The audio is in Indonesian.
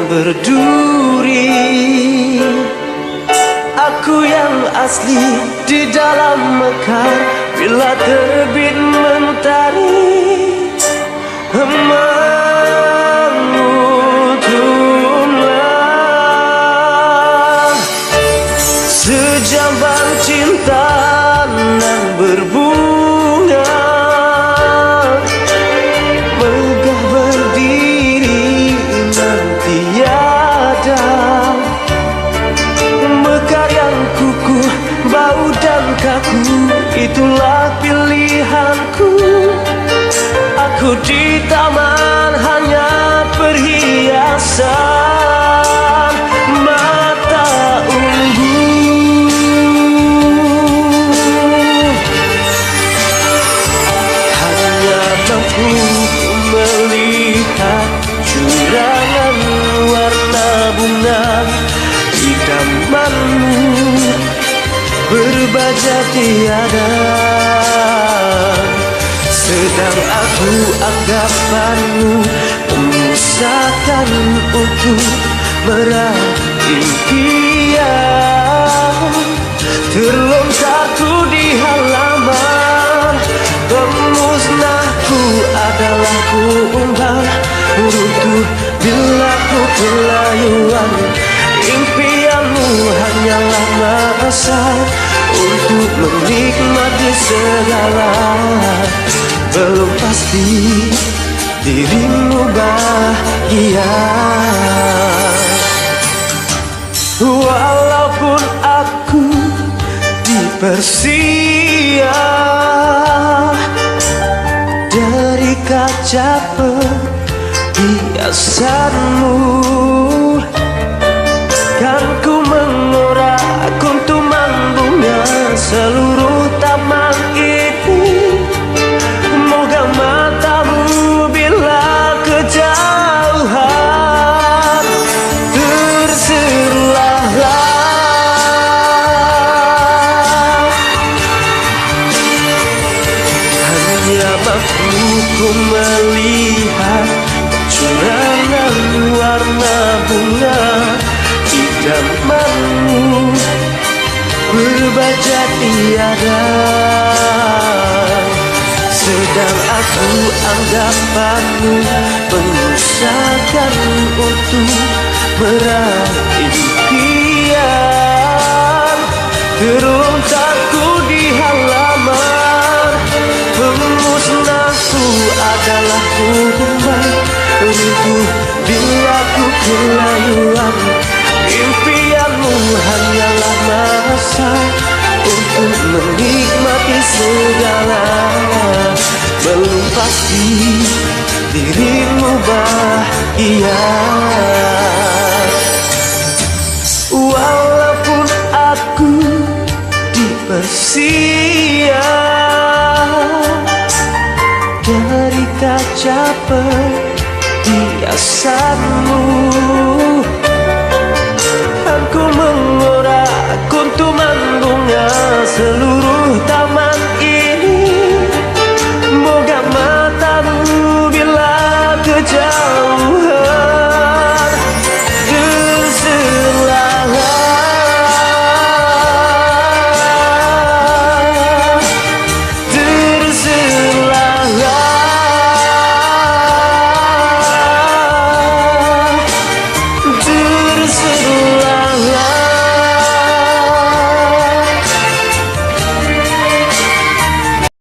berduri. Aku yang asli di dalam mekar, bila terbit mentari mengutunlah sejambang cinta nan berbunga, megah berdiri nan tiada. Mekar yang kukuh, bau dan kaku, itulah pilihanku. Aku di taman hanya perhiasan mata ungu. Hanya mampu melihat curangan warna bunga idamanmu, berbaja tiada. Sedang aku anggapanmu memusahkan untuk meraih impian. Terlontarku di halaman, pemusnahku adalah kumbang runtuh bila ku kelayuan. Impianmu hanyalah masa untuk menikmati segala. Belum pasti dirimu bahagia, walaupun aku dipersia dari kaca perhiasanmu. Kan ku mengorak kuntuman bunga seluruh taman ini. Moga matamu bila kejauhan terserulah. Hanya mampu ku melihat curangan warna bunga idamanmu, berbaja tiada. Sedang aku anggapanmu menyusahkan untuk meraih impian. Terlontarku di halaman, pemusnahku adalah kumbang runtuh bila ku kelayuan. Impianmu hanyalah masa untuk menikmati segala. Belum pasti dirimu bahagia, walaupun aku dipersia dari kaca perhiasanmu. Aku mengorak kuntuman bunga seluruh taman